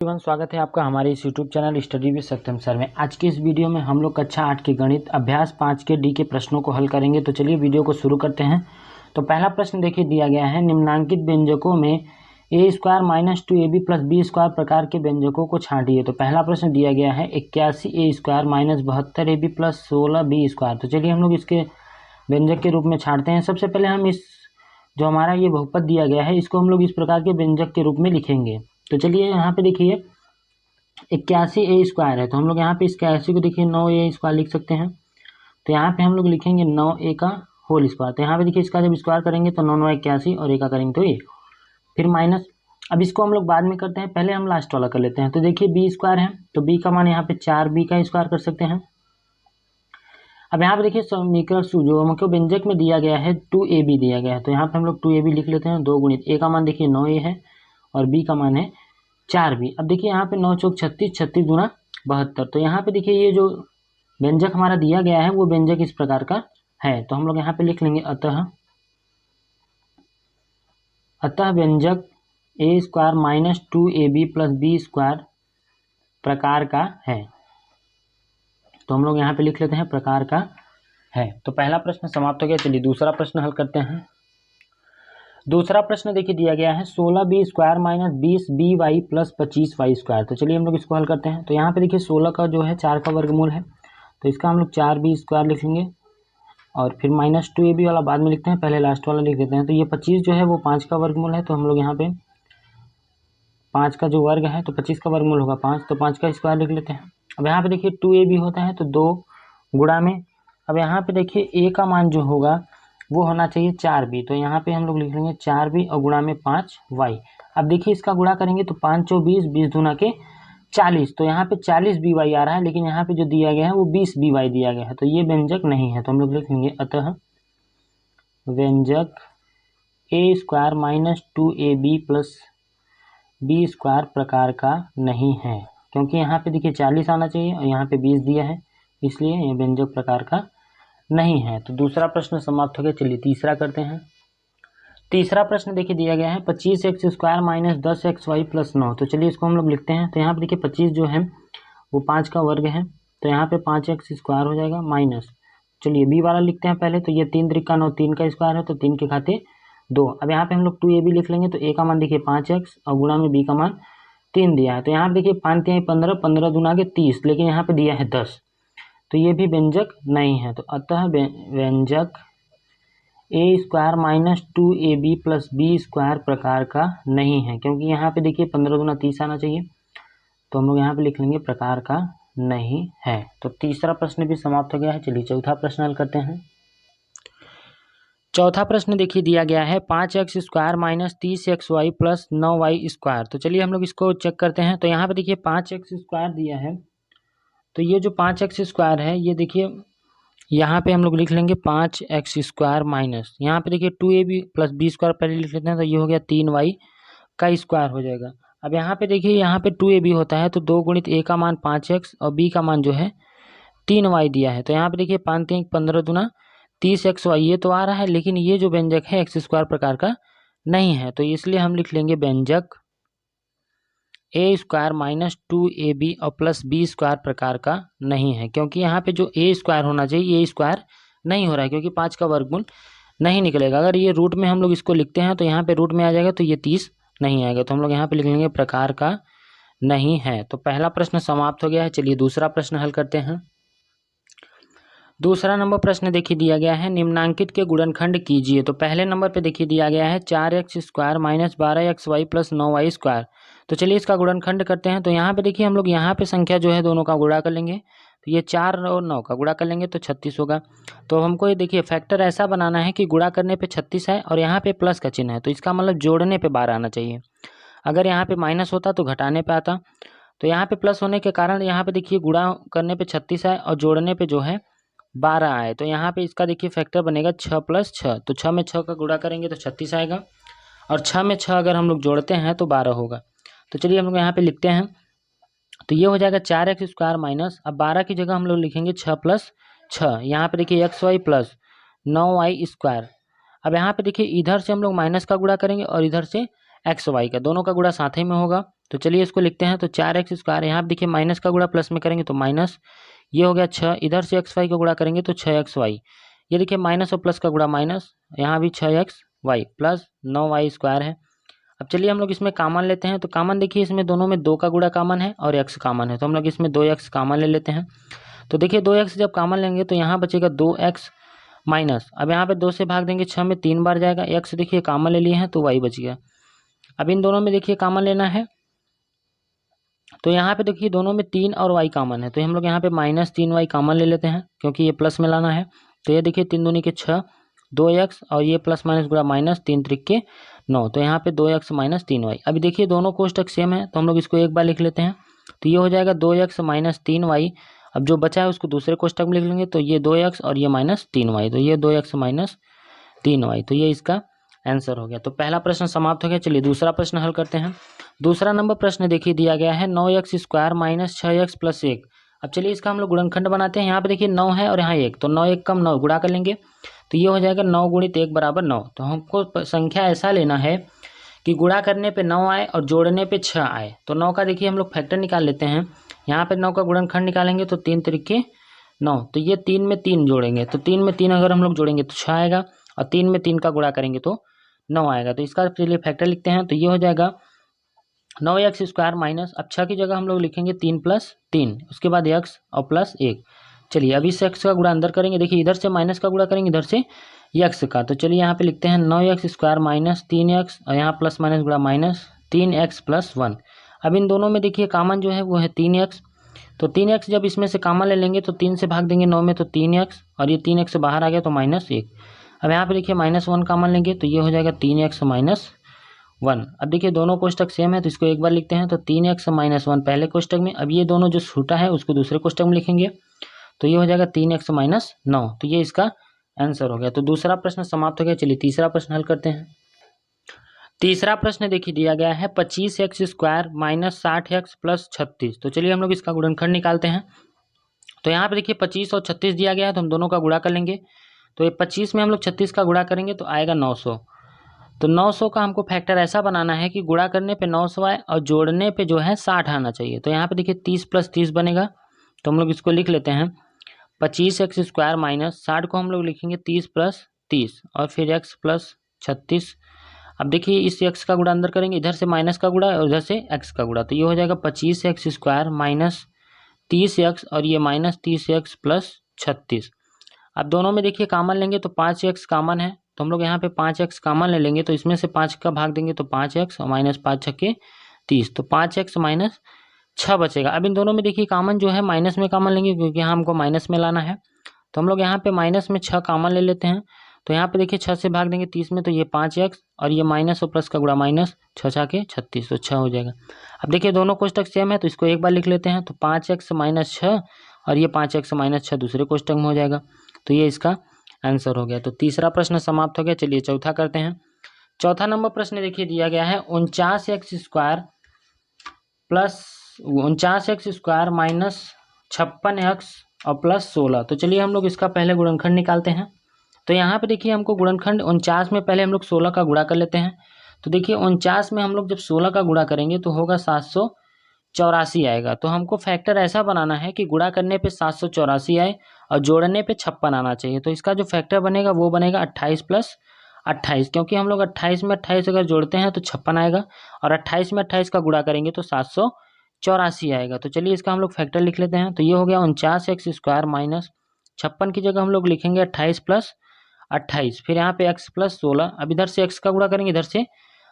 एवं स्वागत है आपका हमारे इस YouTube channel study with Satyam sir में। आज की इस वीडियो में हम लोग कक्षा 8 के गणित अभ्यास 5 के डी के प्रश्नों को हल करेंगे। तो चलिए वीडियो को शुरू करते हैं। तो पहला प्रश्न देखिए दिया गया है, निम्नांकित व्यंजकों में A square minus 2ab plus B square प्रकार के व्यंजकों को छांटिए। तो पहला प्रश्न दिया गया है 81 A square minus 72 ab plus 16 B square. तो चलिए हम लोग इसके व्यंजक के रूप में छांटते हैं। सबसे पहले हम इस जो हमारा ये बहुपद दिया गया है इसको हम लोग इस प्रकार के व्यंजक के रूप में लिखेंगे। तो चलिए यहाँ पे देखिए 81 ए स्क्वायर है, तो हम लोग यहाँ पे इस 81 को देखिए 9 ए स्क्वायर लिख सकते हैं। तो यहाँ पे हम लोग लिखेंगे 9 ए का होल स्क्वायर। तो यहाँ पे देखिए इसका जब स्क्वायर करेंगे तो 9 9 81 और ए का करेंगे तो ये, फिर माइनस। अब इसको हम लोग बाद में करते हैं, पहले हम लास्ट वाला कर लेते हैं। तो देखिए बी स्क्वायर है, तो बी का मान यहाँ पे 4b का स्क्वायर कर सकते हैं। अब यहाँ पे देखिए समीकरण जो हमको व्यंजक में दिया गया है 2ab दिया गया है, तो यहाँ पे हम लोग 2ab लिख लेते हैं। 2 गुणित ए का मान देखिए 9a है और बी का मान है 4b। अब देखिए यहाँ पे 9 चौक 36, 36 गुना 72। तो यहाँ पे देखिए ये जो व्यंजक हमारा दिया गया है वो व्यंजक इस प्रकार का है। तो हम लोग यहाँ पे लिख लेंगे अतः व्यंजक A square minus 2ab plus B square प्रकार का है। तो हम लोग यहाँ पे लिख लेते हैं प्रकार का है। तो पहला प्रश्न समाप्त हो गया। चलिए दूसरा प्रश्न हल करते हैं। दूसरा प्रश्न देखिए दिया गया है 16b square minus 20by plus 25y square. तो चलिए हम लोग इसको हल करते हैं। तो यहाँ पे देखिए 16 का जो है 4 का वर्गमूल है, तो इसका हम लोग 4b स्क्वायर लिखेंगे और फिर माइनस 2ab वाला बाद में लिखते हैं, पहले लास्ट वाला लिख देते हैं। तो ये 25 जो है वो 5 का वर्गमूल है, तो हम लोग यहाँ पे 5 का जो वर्ग है तो 25 का वर्गमूल होगा 5, तो 5 का स्क्वायर लिख लेते हैं। अब यहाँ पे देखिए 2ab होता है तो 2 गुणा में, अब यहाँ पे देखिए a का मान जो होगा वो होना चाहिए 4b, तो यहाँ पे हम लोग लिख लेंगे 4b और गुणा में 5y। अब देखिए इसका गुणा करेंगे तो 5 चौ 20, 20 दूना के 40, तो यहाँ पे 40by आ रहा है, लेकिन यहाँ पे जो दिया गया है वो 20by दिया गया है, तो ये व्यंजक नहीं है। तो हम लोग लिखेंगे अतः व्यंजक A square minus 2ab plus B square प्रकार का नहीं है, क्योंकि यहाँ पे देखिए 40 आना चाहिए और यहाँ पे 20 दिया है, इसलिए ये व्यंजक प्रकार का नहीं है। तो दूसरा प्रश्न समाप्त हो गया। चलिए तीसरा करते हैं। तीसरा प्रश्न देखिए दिया गया है 25x square minus 10xy plus 9। तो चलिए इसको हम लोग लिखते हैं। तो यहाँ पे देखिए 25 जो है वो 5 का वर्ग है, तो यहाँ पे 5x स्क्वायर हो जाएगा माइनस, चलिए बी वाला लिखते हैं पहले। तो ये 3 त्रिका 9, 3 का स्क्वायर है तो 3 के खाते 2। अब यहाँ पे हम लोग 2ab लिख लेंगे, तो a का मान देखिए 5x और गुणा में b का मान 3 दिया है। तो यहाँ पे देखिए 5 3 15, 15 दूना के 30, लेकिन यहाँ पे दिया है 10, तो ये भी व्यंजक नहीं है। तो अतः व्यंजक A square minus 2ab plus B square प्रकार का नहीं है, क्योंकि यहाँ पे देखिए 15 दूना 30 आना चाहिए, तो हम लोग यहाँ पे लिख लेंगे प्रकार का नहीं है। तो तीसरा प्रश्न भी समाप्त हो गया है। चलिए चौथा प्रश्न हल करते हैं। चौथा प्रश्न देखिए दिया गया है 5x square minus 30xy plus 9y square. तो चलिए हम लोग इसको चेक करते हैं। तो यहाँ पे देखिए 5x स्क्वायर दिया है, तो ये जो 5x स्क्वायर है ये देखिए यहाँ पे हम लोग लिख लेंगे 5x स्क्वायर माइनस, यहाँ पे देखिए 2ab प्लस बी स्क्वायर पहले लिख लेते हैं, तो ये हो गया 3y का स्क्वायर हो जाएगा। अब यहाँ पे देखिए यहाँ पे 2ab होता है, तो 2 गुणित a का मान 5x और b का मान जो है 3y दिया है। तो यहाँ पे देखिए 5 3 15 दूना 30xy ये तो आ रहा है, लेकिन ये जो व्यंजक है x स्क्वायर प्रकार का नहीं है, तो इसलिए हम लिख लेंगे व्यंजक ए स्क्वायर माइनस 2ab और प्लस बी स्क्वायर प्रकार का नहीं है, क्योंकि यहाँ पे जो ए स्क्वायर होना चाहिए ए स्क्वायर नहीं हो रहा है, क्योंकि 5 का वर्गमूल नहीं निकलेगा। अगर ये रूट में हम लोग इसको लिखते हैं तो यहाँ पे रूट में आ जाएगा, तो ये 30 नहीं आएगा, तो हम लोग यहाँ पे लिख लेंगे प्रकार का नहीं है। तो पहला प्रश्न समाप्त हो गया है। चलिए दूसरा प्रश्न हल करते हैं। दूसरा नंबर प्रश्न देखिए दिया गया है निम्नांकित के गुणनखंड कीजिए। तो पहले नंबर पे देखिए दिया गया है 4x square minus 12xy plus 9y square. तो चलिए इसका गुणनखंड करते हैं। तो यहाँ पे देखिए हम लोग यहाँ पे संख्या जो है दोनों का गुणा कर लेंगे, तो ये 4 और 9 का गुणा कर लेंगे तो 36 होगा। तो हमको ये देखिए फैक्टर ऐसा बनाना है कि गुणा करने पे 36 है और यहाँ पे प्लस का चिन्ह है, तो इसका मतलब जोड़ने पे 12 आना चाहिए। अगर यहाँ पे माइनस होता तो घटाने पे आता, तो यहाँ पे प्लस होने के कारण यहाँ पे देखिए गुणा करने पे 36 है और जोड़ने पे जो है 12 आए, तो यहाँ पे इसका देखिए फैक्टर बनेगा 6 प्लस 6, तो 6 में 6 का गुणा करेंगे तो 36 आएगा और 6 में 6 अगर हम लोग जोड़ते हैं तो 12 होगा। तो चलिए हम लोग यहाँ पे लिखते हैं। तो ये हो जाएगा 4x स्क्वायर माइनस, अब 12 की जगह हम लोग लिखेंगे 6 प्लस 6, यहाँ पे देखिए xy प्लस 9y स्क्वायर। अब यहाँ पे देखिए इधर से हम लोग माइनस का गुणा करेंगे और इधर से xy का, दोनों का गुणा साथ ही में होगा, तो चलिए इसको लिखते हैं। तो 4x², यहाँ पे देखिए माइनस का गुणा प्लस में करेंगे तो माइनस, ये हो गया 6, इधर से xy का गुणा करेंगे तो 6xy, ये देखिए माइनस और प्लस का गुणा माइनस, यहाँ भी 6xy प्लस 9y² है। अब चलिए हम लोग इसमें कॉमन लेते हैं। तो कॉमन देखिए इसमें दोनों में 2 का गुणा कॉमन है और x कॉमन है, तो हम लोग इसमें 2x कॉमन ले लेते हैं। तो देखिए 2x जब कॉमन लेंगे तो यहाँ बचेगा 2x माइनस, अब यहाँ पे 2 से भाग देंगे 6 में 3 बार जाएगा, x देखिए कॉमन ले लिए हैं तो y बच गया। अब इन दोनों में देखिए कॉमन लेना है, तो यहाँ पे देखिए दोनों में 3 और y कॉमन है, तो हम लोग यहाँ पे -3y कॉमन ले लेते हैं क्योंकि ये प्लस में लाना है। तो ये देखिए 3 दूनी के 6, 2x और ये प्लस माइनस गुणा माइनस, 3 त्रिक के 9, तो यहाँ पे 2x माइनस 3y। अभी देखिए दोनों कोष्टक सेम है तो हम लोग इसको एक बार लिख लेते हैं। तो ये हो जाएगा 2x माइनस 3y। अब जो बचा है उसको दूसरे कोष्टक में लिख लेंगे, तो ये 2x और ये -3y, तो ये 2x माइनस 3y, तो ये इसका आंसर हो गया। तो पहला प्रश्न समाप्त हो गया। चलिए दूसरा प्रश्न हल करते हैं। दूसरा नंबर प्रश्न देखिए दिया गया है 9x² माइनस 6x प्लस 1। अब चलिए इसका हम लोग गुणनखंड बनाते हैं। यहाँ पे देखिए 9 है और यहाँ 1, तो 9 1 कम 9 गुणा कर लेंगे, तो ये हो जाएगा 9 गुणित 1 बराबर 9। तो हमको संख्या ऐसा लेना है कि गुणा करने पे 9 आए और जोड़ने पे 6 आए। तो 9 का देखिए हम लोग फैक्टर निकाल लेते हैं। यहाँ पे 9 का गुणनखंड निकालेंगे तो 3 त्रिके 9, तो ये 3 में 3 जोड़ेंगे, तो 3 में 3 अगर हम लोग जोड़ेंगे तो 6 आएगा, और 3 में 3 का गुणा करेंगे तो 9 आएगा। तो इसका चलिए फैक्टर लिखते हैं। तो ये हो जाएगा 9x² माइनस, अब 6 की जगह हम लोग लिखेंगे 3 + 3, उसके बाद x और प्लस 1। चलिए अभी इस x का गुणा अंदर करेंगे, देखिए इधर से माइनस का गुणा करेंगे इधर से x का, तो चलिए यहाँ पे लिखते हैं 9x² माइनस 3x और यहाँ प्लस माइनस गुणा माइनस 3x + 1। अब इन दोनों में देखिए कॉमन जो है वो है 3x, तो 3x जब इसमें से कॉमन ले लेंगे तो 3 से भाग देंगे 9 में, तो 3x और ये 3x से बाहर आ गया तो -1। अब यहाँ पे देखिए -1 कॉमन लेंगे तो ये हो जाएगा 3x माइनस 1। अब देखिए दोनों कोष्टक सेम है तो इसको एक बार लिखते हैं। तो 3x माइनस 1 पहले कोष्टक में, अब ये दोनों जो छूटा है उसको दूसरे कोष्टक में लिखेंगे, तो ये हो जाएगा 3x माइनस 9, तो ये इसका आंसर हो गया। तो दूसरा प्रश्न समाप्त हो गया। चलिए तीसरा प्रश्न हल करते हैं। तीसरा प्रश्न देखिए दिया गया है 25x² माइनस 60x प्लस 36। तो चलिए हम लोग इसका गुणनखंड निकालते हैं। तो यहाँ पे देखिए 25 और 36 दिया गया है तो हम दोनों का गुणा कर लेंगे। तो ये 25 में हम लोग 36 का गुणा करेंगे तो आएगा 900। तो 900 का हमको फैक्टर ऐसा बनाना है कि गुणा करने पे 900 आए और जोड़ने पे जो है 60 आना चाहिए। तो यहाँ पे देखिए 30 + 30 बनेगा, तो हम लोग इसको लिख लेते हैं 25x² माइनस 60 को हम लोग लिखेंगे 30 + 30 और फिर x प्लस 36। अब देखिए इस x का गुणा अंदर करेंगे, इधर से माइनस का गुणा और इधर से x का गुणा, तो ये हो जाएगा 25x² माइनस 30x और ये -30x प्लस 36। अब दोनों में देखिए कॉमन लेंगे तो 5x कॉमन है, तो हम लोग यहाँ पे 5x कॉमन ले लेंगे, तो इसमें से 5 का भाग देंगे तो 5x और -5 × 30, तो 5x माइनस 6 बचेगा। अब इन दोनों में देखिए कॉमन जो है माइनस में कॉमन लेंगे क्योंकि यहाँ हमको माइनस में लाना है, तो हम लोग यहाँ पे माइनस में 6 कॉमन ले लेते हैं। तो यहाँ पे देखिए 6 से भाग देंगे 30 में, तो ये 5x और ये माइनस और प्लस का गुणा माइनस 6 × 36, तो 6 हो जाएगा। अब देखिए दोनों कोष्टक सेम है तो इसको एक बार लिख लेते हैं। तो 5x माइनस 6 और ये 5x माइनस 6 दूसरे कोष्टक में हो जाएगा, तो ये इसका आंसर हो गया। तो तीसरा प्रश्न समाप्त हो गया। चलिए चौथा करते हैं। चौथा नंबर प्रश्न देखिए दिया गया है 49x² माइनस 56x और प्लस 16। तो चलिए हम लोग इसका पहले गुणनखंड निकालते हैं। तो यहाँ पे देखिए हमको गुणनखंड 49 में पहले हम लोग 16 का गुणा कर लेते हैं। तो देखिए 49 में हम लोग जब 16 का गुणा करेंगे तो होगा 784 आएगा। तो हमको फैक्टर ऐसा बनाना है कि गुणा करने पे 784 आए और जोड़ने पे 56 आना चाहिए। तो इसका जो फैक्टर बनेगा वो बनेगा 28 + 28, क्योंकि हम लोग 28 में 28 अगर जोड़ते हैं तो 56 आएगा और 28 में 28 का गुणा करेंगे तो 784 आएगा। तो चलिए इसका हम लोग फैक्टर लिख लेते हैं। तो ये हो गया 49x² माइनस 56 की जगह हम लोग लिखेंगे 28 + 28, फिर यहाँ पे x + 16। अब इधर से x का गुणा करेंगे, इधर से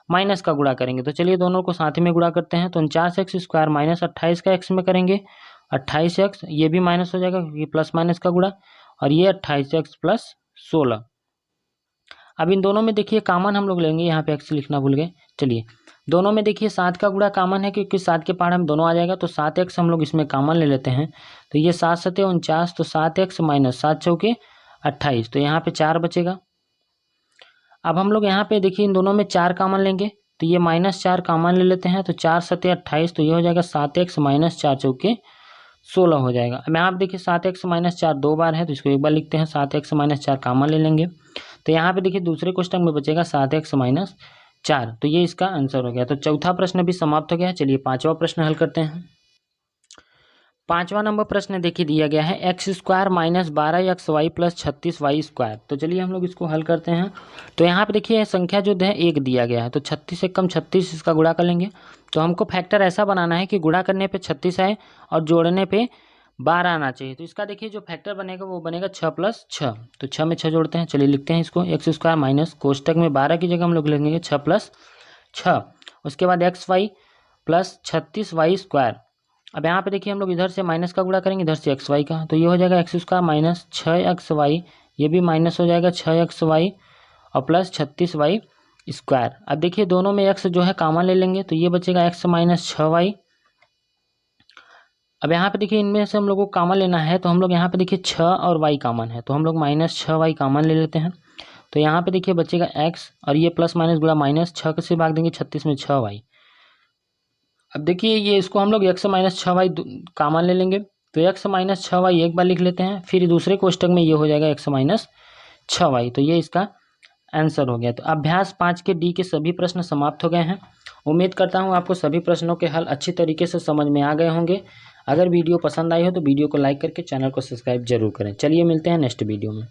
माइनस का गुणा करेंगे, तो चलिए दोनों को साथ में गुणा करते हैं। तो 49x² माइनस 28 का x में करेंगे 28x, ये भी माइनस हो जाएगा क्योंकि प्लस माइनस का गुणा, और ये 28x + 16। अब इन दोनों में देखिए कॉमन हम लोग लेंगे, यहाँ पे x लिखना भूल गए। चलिए दोनों में देखिए 7 का गुणा कॉमन है क्योंकि 7 के पहाड़ में दोनों आ जाएगा, तो 7x हम लोग इसमें कॉमन ले लेते हैं। तो ये 7 × 7 = 49, तो 7x माइनस 7 × 4 = 28, तो यहाँ पे 4 बचेगा। अब हम लोग यहाँ पे देखिए इन दोनों में 4 कॉमन लेंगे, तो ये -4 कॉमन ले लेते हैं। तो 4 × 7 = 28, तो ये हो जाएगा 7x माइनस 4 × 4 = 16 हो जाएगा। अब यहाँ पे देखिए 7x माइनस 4 2 बार है तो इसको एक बार लिखते हैं। 7x माइनस 4 कॉमन ले लेंगे, तो यहाँ पे देखिए दूसरे क्वेश्चन में बचेगा 7x माइनस 4। तो ये इसका आंसर हो गया। तो चौथा प्रश्न भी समाप्त हो गया। चलिए पांचवा प्रश्न हल करते हैं। पांचवा नंबर प्रश्न देखिए दिया गया है x square minus 12xy plus 36y square. तो चलिए हम लोग इसको हल करते हैं। तो यहाँ पे देखिए संख्या जो है 1 दिया गया है, तो 36 से कम 36 इसका गुणा कर लेंगे। तो हमको फैक्टर ऐसा बनाना है कि गुणा करने पे 36 आए और जोड़ने पे 12 आना चाहिए। तो इसका देखिए जो फैक्टर बनेगा वो बनेगा 6 + 6। तो 6 में 6 जोड़ते हैं। चलिए लिखते हैं इसको एक्स स्क्वायर माइनस कोष्टक में 12 की जगह हम लोग लिखेंगे 6 + 6। उसके बाद XY प्लस 36y स्क्वायर। अब यहाँ पे देखिए हम लोग इधर से माइनस का गुणा करेंगे, इधर से XY का। तो ये हो जाएगा एक्स स्क्वायर माइनस 6xy, ये भी माइनस हो जाएगा 6xy और प्लस 36y स्क्वायर। अब देखिए दोनों में x जो है कॉमन ले लेंगे, तो ये बचेगा x माइनस 6y। अब यहाँ पे देखिए इनमें से हम लोग को कॉमन लेना है, तो हम लोग यहाँ पे देखिए 6 और y कॉमन है, तो हम लोग माइनस 6y कॉमन ले लेते हैं। तो यहाँ पे देखिए बचेगा x और ये प्लस माइनस गुणा माइनस 6 से भाग देंगे 36 में 6y। अब देखिए ये इसको हम लोग x माइनस 6y कॉमन ले लेंगे, तो x माइनस 6y एक बार लिख लेते हैं, फिर दूसरे कोष्टक में ये हो जाएगा x माइनस 6y। तो ये इसका आंसर हो गया। तो अभ्यास 5 के डी के सभी प्रश्न समाप्त हो गए हैं। उम्मीद करता हूँ आपको सभी प्रश्नों के हल अच्छी तरीके से समझ में आ गए होंगे। अगर वीडियो पसंद आई हो तो वीडियो को लाइक करके चैनल को सब्सक्राइब जरूर करें। चलिए मिलते हैं नेक्स्ट वीडियो में।